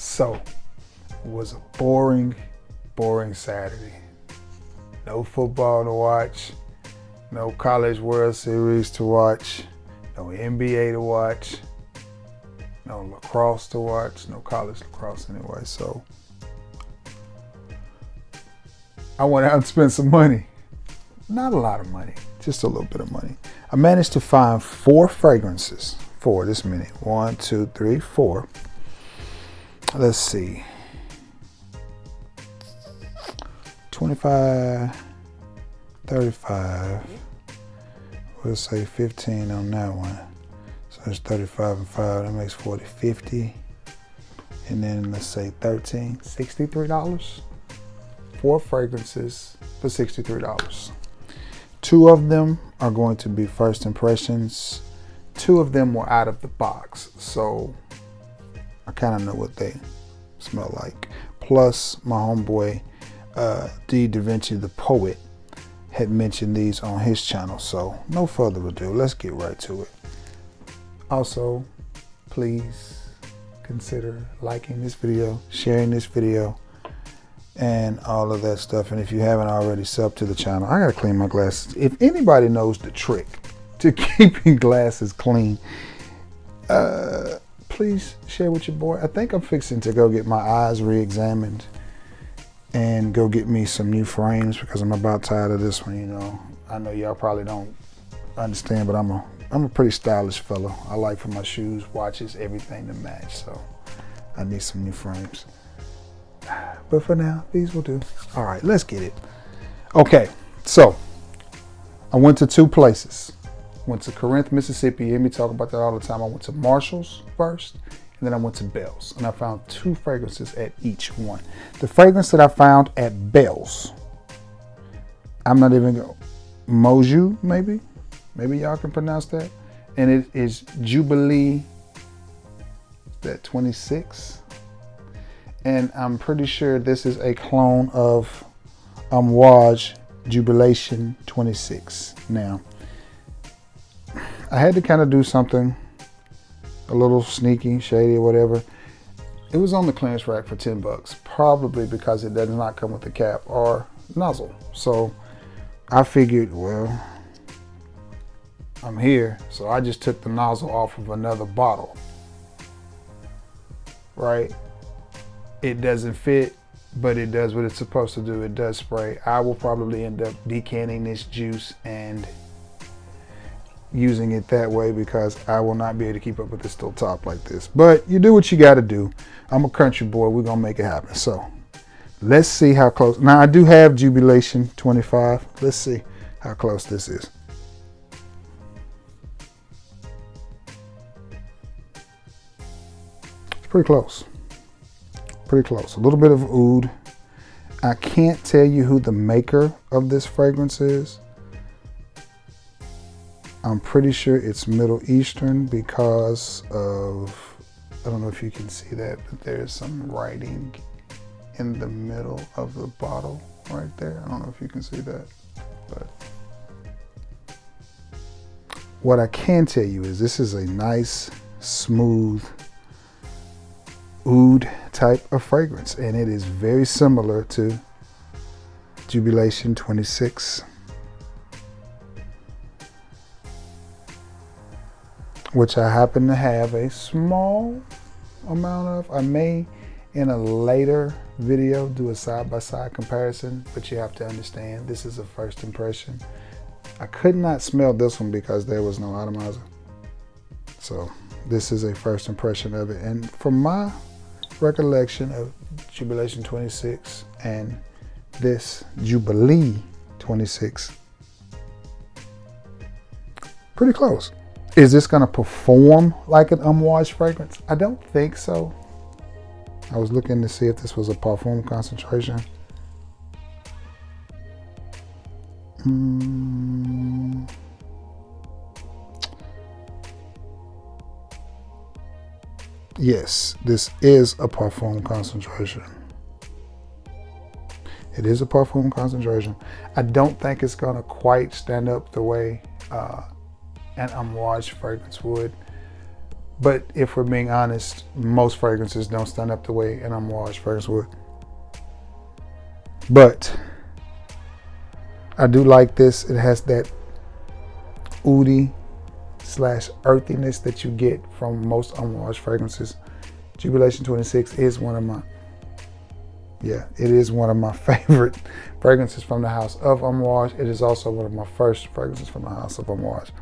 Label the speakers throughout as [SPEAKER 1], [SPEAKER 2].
[SPEAKER 1] So it was a boring Saturday. No football to watch, no College World Series to watch, no NBA to watch, no lacrosse to watch, no college lacrosse anyway. So I went out and spent some money. Not a lot of money, just a little bit of money. I managed to find 4 fragrances. 4 this many. 1, 2, 3, 4. Let's see. 25, 35. We'll say 15 on that one. So it's 35 and 5. That makes 40, 50. And then let's say 13, $63. 4 fragrances for $63. 2 of them are going to be first impressions. 2 of them were out of the box, so I kind of know what they smell like. Plus, my homeboy D. Da Vinci, the poet, had mentioned these on his channel. So no further ado, let's get right to it. Also, please consider liking this video, sharing this video, and all of that stuff. And if you haven't already, sub to the channel. I gotta clean my glasses. If anybody knows the trick to keeping glasses clean, please share with your boy. I think I'm fixing to go get my eyes re-examined and go get me some new frames because I'm about tired of this one. You know, I know y'all probably don't understand, but I'm a pretty stylish fellow. I like for my shoes, watches, everything to match. So I need some new frames. But for now, these will do. All right, let's get it. Okay, so I went to 2 places. Went to Corinth, Mississippi. You hear me talk about that all the time. I went to Marshals first, and then I went to Bell's. And I found 2 fragrances at each one. The fragrance that I found at Bell's, I'm not even going, Moju, maybe? Maybe y'all can pronounce that. And it is Jubilee, that 26. And I'm pretty sure this is a clone of Amouage Jubilation 26. Now, I had to kind of do something a little sneaky, shady, or whatever. It was on the clearance rack for $10, probably because it does not come with a cap or nozzle. So I figured, well, I'm here, so I just took the nozzle off of another bottle, right? It doesn't fit, but it does what it's supposed to do. It does spray. I will probably end up decanning this juice and using it that way because I will not be able to keep up with this still top like this. But you do what you got to do. I'm a country boy. We're going to make it happen. So let's see how close. Now, I do have Jubilation 25. Let's see how close this is. It's pretty close. Pretty close. A little bit of oud. I can't tell you who the maker of this fragrance is. I'm pretty sure it's Middle Eastern because of, I don't know if you can see that, but there's some writing in the middle of the bottle right there. I don't know if you can see that, but what I can tell you is this is a nice, smooth oud type of fragrance, and it is very similar to Jubilation 26, which I happen to have a small amount of. I may in a later video do a side-by-side comparison, but you have to understand this is a first impression. I could not smell this one because there was no atomizer, so this is a first impression of it. And from my recollection of Jubilation 26 and this Jubilee 26, pretty close. Is this gonna perform like an Amouage fragrance? I don't think so. I was looking to see if this was a parfum concentration. Yes, this is a parfum concentration. It is a parfum concentration. I don't think it's gonna quite stand up the way an Amouage fragrance would, But if we're being honest, most fragrances don't stand up the way an Amouage fragrance would. But I do like this. It has that oody / earthiness that you get from most Amouage fragrances. Jubilation 26 is one of my, it is one of my favorite fragrances from the house of Amouage. It is also one of my first fragrances from the house of Amouage.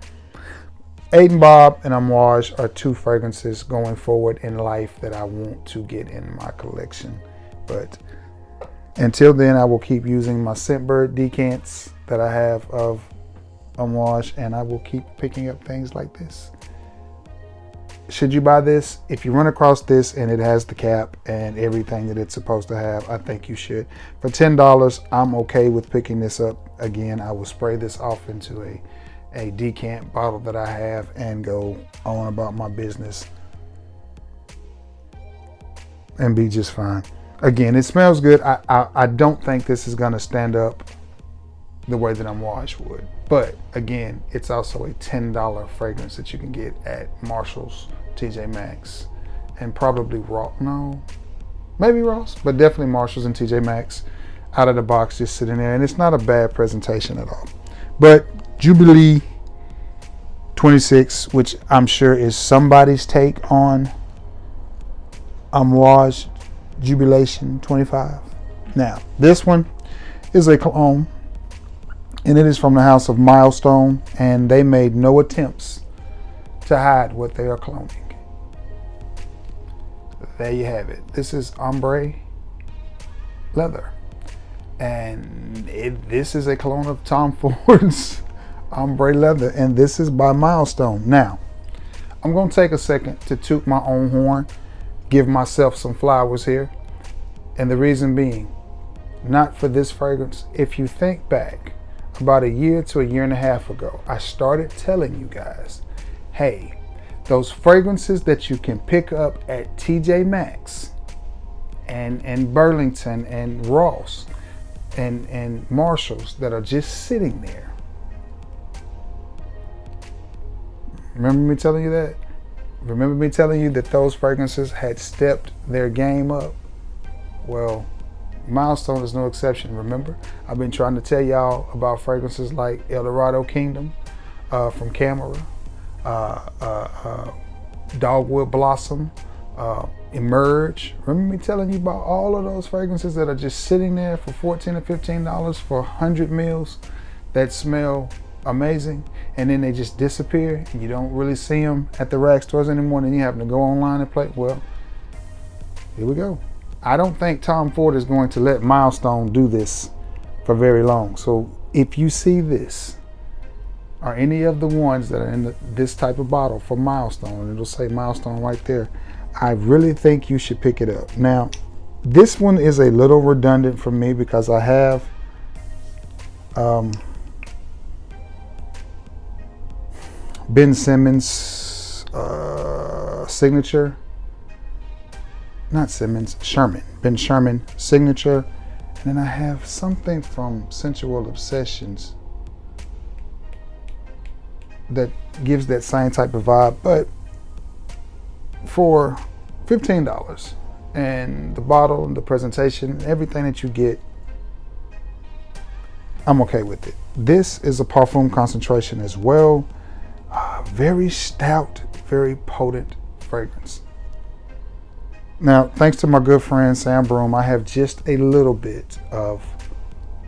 [SPEAKER 1] Aiden Bob and Amouage are two fragrances going forward in life that I want to get in my collection. But until then, I will keep using my Scentbird decants that I have of Amouage, and I will keep picking up things like this. Should you buy this? If you run across this and it has the cap and everything that it's supposed to have, I think you should. For $10, I'm okay with picking this up. Again, I will spray this off into a decant bottle that I have and go on about my business and be just fine. Again, it smells good. I don't think this is going to stand up the way that Amouage would. But again, it's also a $10 fragrance that you can get at Marshall's, TJ Maxx, and probably maybe Ross, but definitely Marshall's and TJ Maxx out of the box, just sitting there. And it's not a bad presentation at all. But Jubilee 26, which I'm sure is somebody's take on Amouage Jubilation 25. Now, this one is a cologne, and it is from the house of Milestone, and they made no attempts to hide what they are cloning. There you have it. This is ombre leather, and this is a clone of Tom Ford's ombre leather, and this is by Milestone. Now, I'm going to take a second to toot my own horn, give myself some flowers here, and the reason being, not for this fragrance. If you think back, about a year to a year and a half ago, I started telling you guys, hey, those fragrances that you can pick up at TJ Maxx and Burlington and Ross and Marshalls that are just sitting there. Remember me telling you that? Remember me telling you that those fragrances had stepped their game up? Well, Milestone is no exception. Remember, I've been trying to tell y'all about fragrances like El Dorado Kingdom from Camera, Dogwood Blossom, Emerge. Remember me telling you about all of those fragrances that are just sitting there for $14 or $15 for 100 mils that smell amazing, and then they just disappear and you don't really see them at the rack stores anymore, and you have to go online and play. Well, here we go. I don't think Tom Ford is going to let Milestone do this for very long. So if you see this or any of the ones that are in this type of bottle for Milestone, it'll say Milestone right there, I really think you should pick it up. Now, this one is a little redundant for me because I have Ben Simmons signature. Ben Sherman signature. And then I have something from Sensual Obsessions that gives that same type of vibe, but for $15, and the bottle and the presentation, everything that you get, I'm okay with it. This is a parfum concentration as well. Very stout, very potent fragrance. Now, thanks to my good friend Sam Broom, I have just a little bit of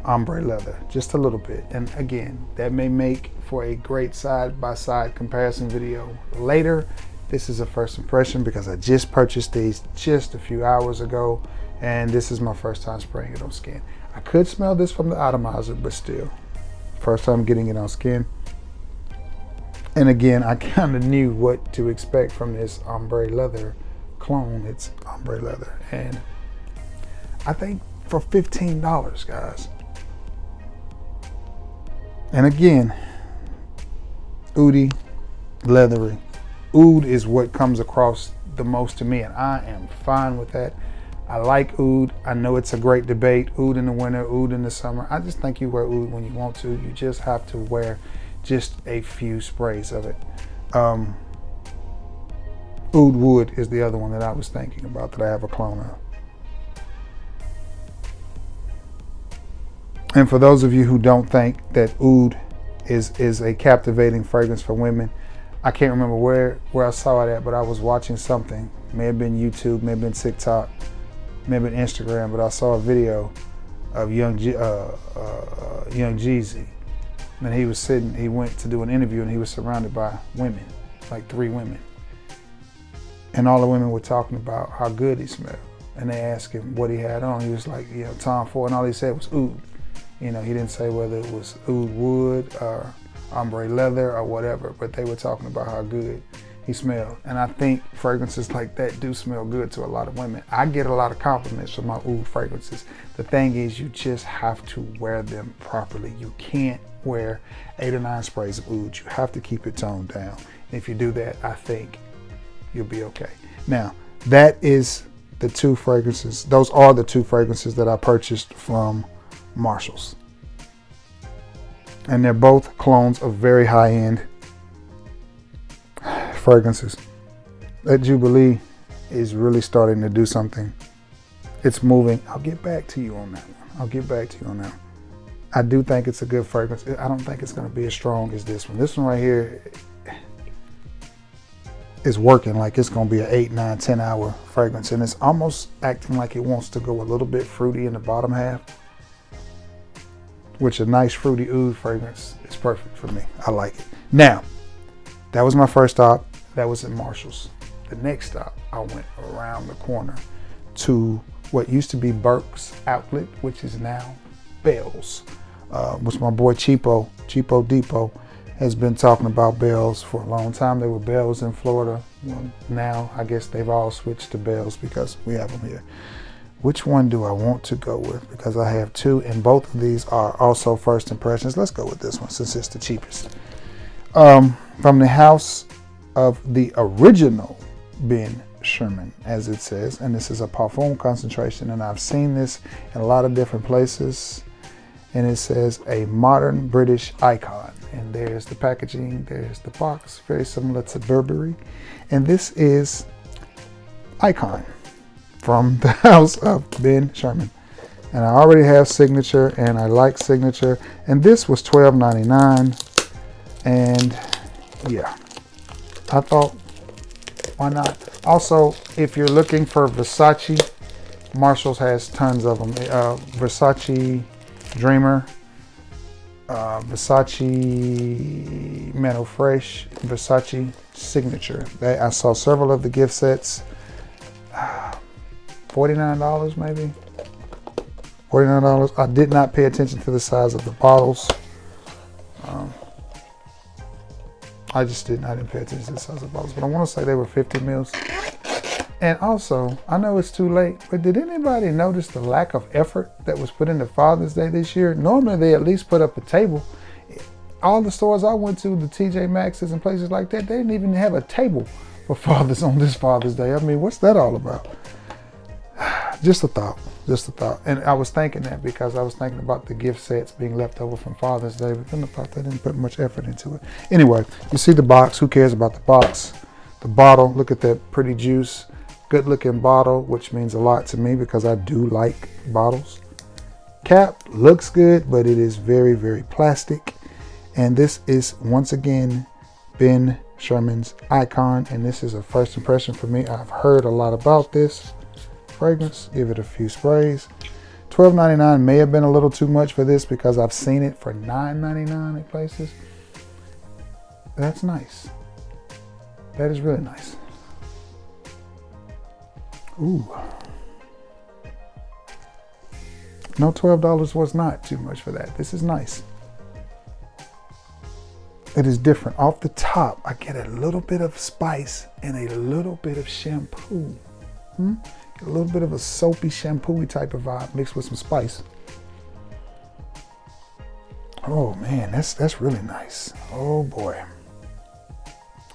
[SPEAKER 1] ombre leather, just a little bit. And again, that may make for a great side-by-side comparison video later. This is a first impression because I just purchased these just a few hours ago, and this is my first time spraying it on skin. I could smell this from the atomizer, but still, first time getting it on skin. And again, I kind of knew what to expect from this ombre leather clone. It's ombre leather, and I think for $15, guys. And again, oody, leathery. Oud is what comes across the most to me, and I am fine with that. I like oud. I know it's a great debate, oud in the winter, oud in the summer. I just think you wear oud when you want to. You just have to wear just a few sprays of it. Oud Wood is the other one that I was thinking about that I have a clone of. And for those of you who don't think that oud is a captivating fragrance for women, I can't remember where I saw it at, but I was watching something. May have been YouTube, may have been TikTok, may have been Instagram, but I saw a video of young Jeezy. And he went to do an interview and he was surrounded by women, like 3 women. And all the women were talking about how good he smelled. And they asked him what he had on. He was like, Tom Ford, and all he said was oud. He didn't say whether it was oud wood or ombre leather or whatever, but they were talking about how good he smelled. And I think fragrances like that do smell good to a lot of women. I get a lot of compliments for my oud fragrances. The thing is, you just have to wear them properly. You can't wear 8 or 9 sprays of oud. You have to keep it toned down. And if you do that, I think you'll be okay. Now, that is the 2 fragrances. Those are the 2 fragrances that I purchased from Marshalls. And they're both clones of very high-end fragrances. That Jubilee is really starting to do something. It's moving. I'll get back to you on that one. I do think it's a good fragrance. I don't think it's going to be as strong as this one. This one right here is working like it's going to be an 8, 9, 10 hour fragrance. And it's almost acting like it wants to go a little bit fruity in the bottom half, which a nice fruity oud fragrance is perfect for me. I like it. Now, that was my first stop. That was in Marshalls. The next stop, I went around the corner to what used to be Burke's Outlet, which is now Bell's, which my boy Cheapo Depot has been talking about Bell's for a long time. They were Bell's in Florida. Well, now I guess they've all switched to Bell's because we have them here. Which one do I want to go with? Because I have 2, and both of these are also first impressions. Let's go with this one since it's the cheapest. From the house of the original Ben Sherman, as it says, and this is a parfum concentration, and I've seen this in a lot of different places, and it says a modern British icon. And there's the packaging, there's the box, very similar to Burberry, and this is Icon from the house of Ben Sherman. And I already have Signature, and I like Signature, and this was $12.99. And yeah, I thought, why not? Also, if you're looking for Versace, Marshalls has tons of them. Versace Dreamer, Versace Mental Fresh, Versace Signature. I saw several of the gift sets. $49 maybe. $49. I did not pay attention to the size of the bottles. I didn't pay attention to the size of the bottles, but I want to say they were 50 mils. And also, I know it's too late, but did anybody notice the lack of effort that was put into Father's Day this year? Normally they at least put up a table. All the stores I went to, the TJ Maxx's and places like that, they didn't even have a table for fathers on this Father's Day. I mean, what's that all about? Just a thought. And I was thinking that because I was thinking about the gift sets being left over from Father's Day, but then I thought they didn't put much effort into it. Anyway, you see the box. Who cares about the box? The bottle, look at that pretty juice. Good looking bottle, which means a lot to me because I do like bottles. Cap looks good, but it is very, very plastic. And this is, once again, Ben Sherman's Icon, and this is a first impression for me. I've heard a lot about this fragrance. Give it a few sprays. $12.99 may have been a little too much for this because I've seen it for $9.99 at places. That's nice. That is really nice. Ooh. No, $12 was not too much for that. This is nice. It is different. Off the top, I get a little bit of spice and a little bit of shampoo. A little bit of a soapy, shampoo-y type of vibe mixed with some spice. Oh man, that's really nice. Oh boy.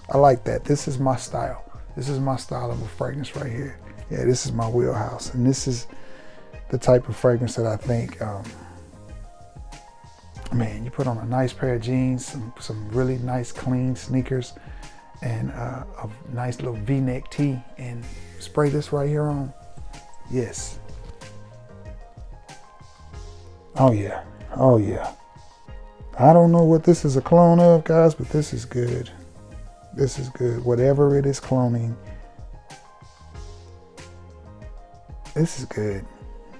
[SPEAKER 1] I like that. This is my style. This is my style of a fragrance right here. Yeah, this is my wheelhouse. And this is the type of fragrance that I think, man, you put on a nice pair of jeans, some really nice clean sneakers, and a nice little V-neck tee and spray this right here on. Yes. Oh yeah. Oh yeah. I don't know what this is a clone of, guys, but this is good. This is good. Whatever it is cloning, this is good.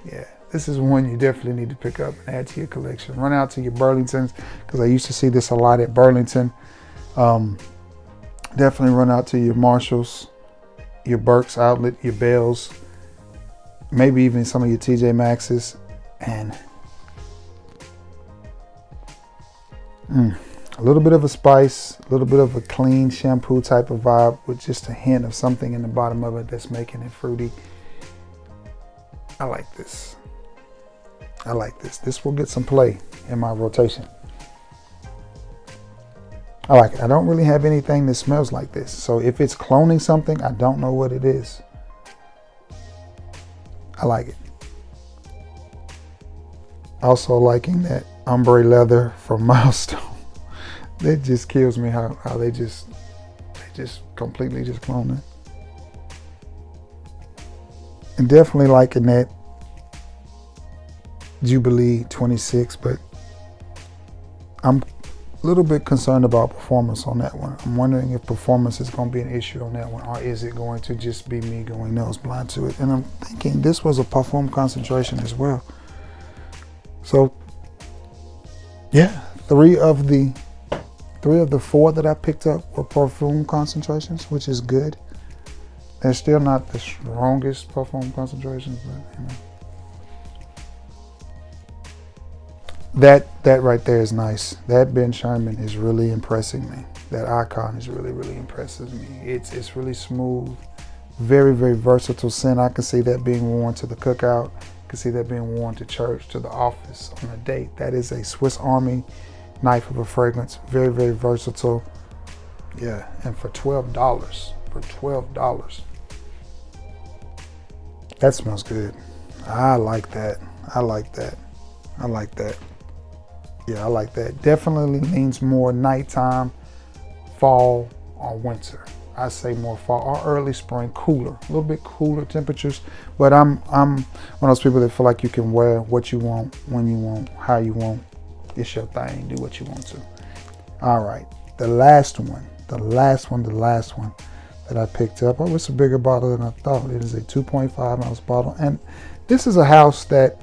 [SPEAKER 1] Yeah. This is one you definitely need to pick up and add to your collection. Run out to your Burlingtons, because I used to see this a lot at Burlington. Definitely run out to your Marshalls, your Burke's Outlet, your Bells, maybe even some of your TJ Maxx's, and a little bit of a spice, a little bit of a clean shampoo type of vibe with just a hint of something in the bottom of it that's making it fruity. I like this. I like this. This will get some play in my rotation. I like it. I don't really have anything that smells like this. So if it's cloning something, I don't know what it is. I like it. Also liking that ombre leather from Milestone. That just kills me how they just completely just clone it. And definitely liking that Jubilee 26, but I'm a little bit concerned about performance on that one. I'm wondering if performance is going to be an issue on that one, or is it going to just be me going nose blind to it? And I'm thinking this was a perfume concentration as well. So yeah, three of the four that I picked up were perfume concentrations, which is good. They're still not the strongest perfume concentrations, but you know. That right there is nice. That Ben Sherman is really impressing me. That icon is really impresses me. It's really smooth, very versatile scent. I can see that being worn to the cookout. I can see that being worn to church, to the office, on a date. That is a Swiss Army knife of a fragrance. Very versatile. Yeah, and for $12. That smells good. I like that. I like that. Yeah, I like that. Definitely leans more nighttime, fall, or winter. I say more fall or early spring, cooler, a little bit cooler temperatures. But I'm one of those people that feel like you can wear what you want, when you want, how you want. It's your thing. Do what you want to. All right, the last one that I picked up. Oh, it's a bigger bottle than I thought. It is a 2.5 ounce bottle, and this is a house that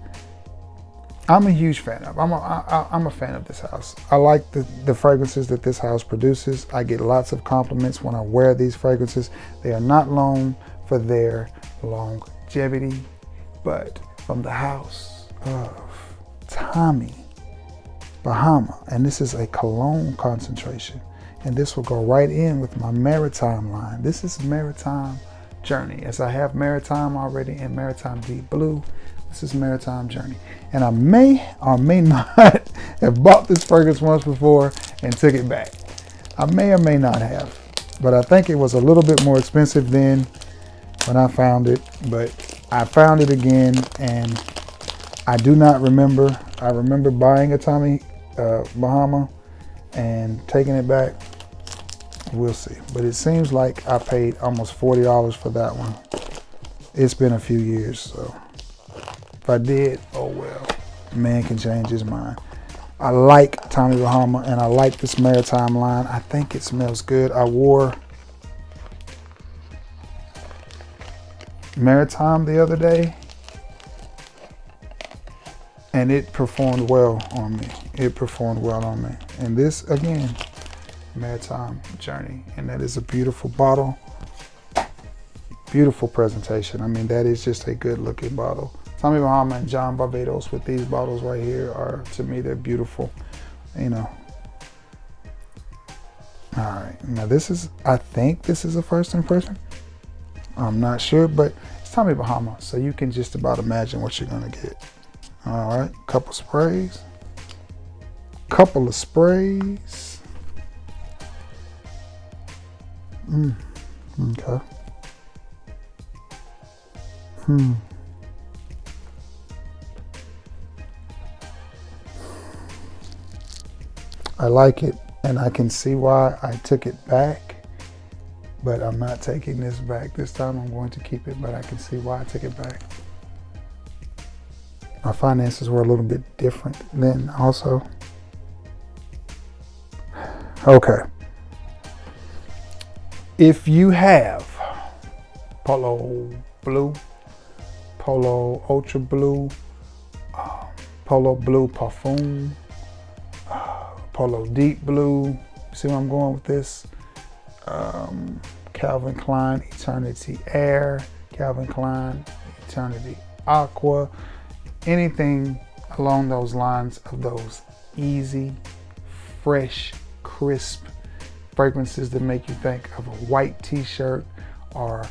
[SPEAKER 1] I'm a huge fan of. I'm a fan of this house. I like the fragrances that this house produces. I get lots of compliments when I wear these fragrances. They are not known for their longevity, but from the house of Tommy Bahama, and this is a cologne concentration, and this will go right in with my Maritime line. This is Maritime Journey, as I have Maritime already and Maritime Deep Blue. This is Maritime Journey, and I may or may not have bought this fragrance once before and took it back. I may or may not have, but I think it was a little bit more expensive then when I found it, but I found it again, and I do not remember. I remember buying a Tommy Bahama and taking it back. We'll see, but it seems like I paid almost $40 for that one. It's been a few years, so if I did, oh well, man can change his mind. I like Tommy Bahama, and I like this Maritime line. I think it smells good. I wore Maritime the other day, and it performed well on me. And this, again, Maritime Journey, and that is a beautiful bottle. Beautiful presentation. I mean, that is just a good looking bottle. Tommy Bahama and John Barbados with these bottles right here are, to me, they're beautiful, you know. All right, now this is, I think this is a first impression. I'm not sure, but it's Tommy Bahama, so you can just about imagine what you're gonna get. All right, couple of sprays. Okay. I like it, and I can see why I took it back. but I'm not taking this back. This time I'm going to keep it, but I can see why I took it back. My finances were a little bit different then also. Okay. If you have Polo Blue, Polo Ultra Blue, Polo Blue Parfum, Polo Deep Blue, see where I'm going with this? Calvin Klein Eternity Air, Calvin Klein Eternity Aqua, anything along those lines of those easy, fresh, crisp fragrances that make you think of a white t-shirt or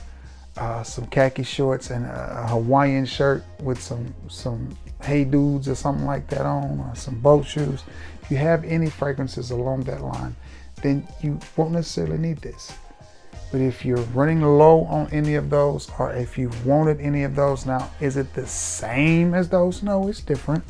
[SPEAKER 1] some khaki shorts and a Hawaiian shirt with some Hey Dudes or something like that on, or some boat shoes. If you have any fragrances along that line, then you won't necessarily need this. But if you're running low on any of those, or if you wanted any of those, now, is it the same as those? No, it's different.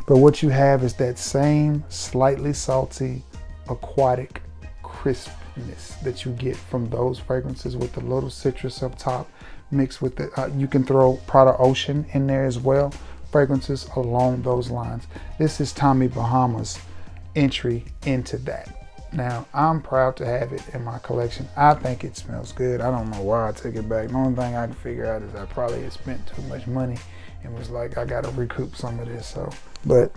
[SPEAKER 1] But what you have is that same slightly salty, aquatic crispness that you get from those fragrances with the little citrus up top mixed with the, you can throw Prada Ocean in there as well. Fragrances along those lines. This is Tommy Bahama's entry into that. Now, I'm proud to have it in my collection. I think it smells good. I don't know why I took it back. The only thing I can figure out is I probably had spent too much money and was like, I gotta recoup some of this. So, but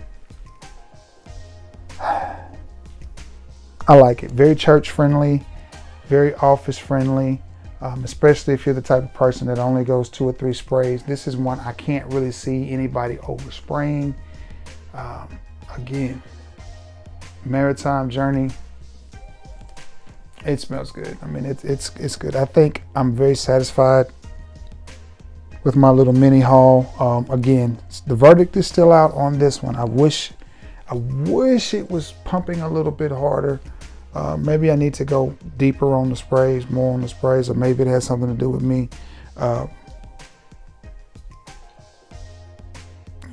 [SPEAKER 1] I like it. Very church friendly, very office friendly, especially if you're the type of person that only goes 2 or 3 sprays. This is one I can't really see anybody overspraying. Again, Maritime Journey. It smells good. I mean, it's good. I think I'm very satisfied with my little mini haul. Again, the verdict is still out on this one. I wish it was pumping a little bit harder. Maybe I need to go deeper on the sprays, more on the sprays, or maybe it has something to do with me,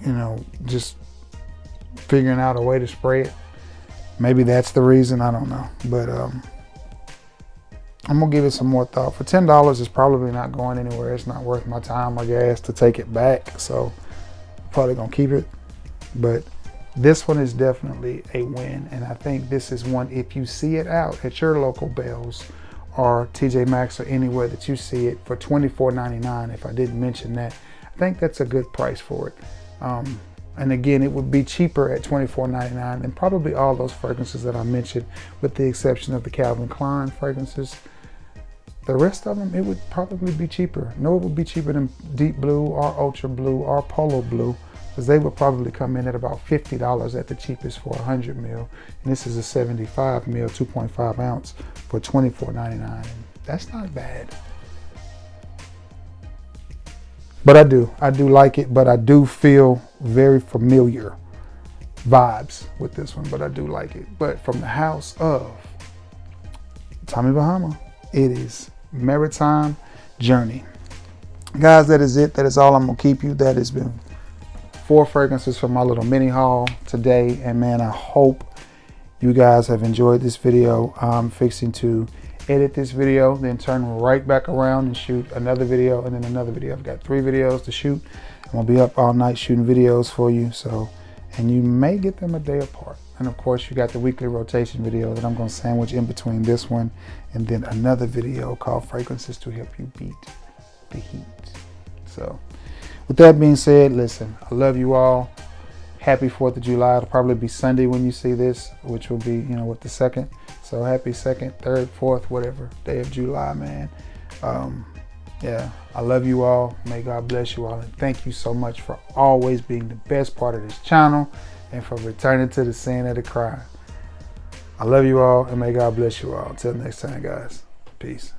[SPEAKER 1] you know, just figuring out a way to spray it. Maybe that's the reason. I don't know, but I'm gonna give it some more thought. For $10, it's probably not going anywhere. It's not worth my time or gas to take it back, so I'm probably gonna keep it. But this one is definitely a win, and I think this is one, if you see it out at your local Bells or TJ Maxx or anywhere that you see it for $24.99, if I didn't mention that, I think that's a good price for it. And again, it would be cheaper at $24.99 than probably all those fragrances that I mentioned, with the exception of the Calvin Klein fragrances. The rest of them, it would probably be cheaper. No, it would be cheaper than Deep Blue or Ultra Blue or Polo Blue, because they would probably come in at about $50 at the cheapest for 100 mil. And this is a 75 mil, 2.5 ounce for $24.99. That's not bad. But I do like it, but I do feel very familiar vibes with this one, but I do like it. But from the house of Tommy Bahama, it is Maritime Journey. Guys, that is it. That is all I'm gonna keep you. That has been 4 fragrances from my little mini haul today. And man, I hope you guys have enjoyed this video. I'm fixing to edit this video, then turn right back around and shoot another video, and then another video. I've got 3 videos to shoot. I'm gonna be up all night shooting videos for you. So, and you may get them a day apart. And of course, you got the weekly rotation video that I'm gonna sandwich in between this one and then another video called Fragrances to Help You Beat the Heat. So, with that being said, listen, I love you all. Happy 4th of July. It'll probably be Sunday when you see this, which will be, you know, with the 2nd. So happy 2nd, 3rd, 4th, whatever day of July, man. Yeah, I love you all. May God bless you all. And thank you so much for always being the best part of this channel and for returning to the scene of the crime. I love you all, and may God bless you all. Until next time, guys. Peace.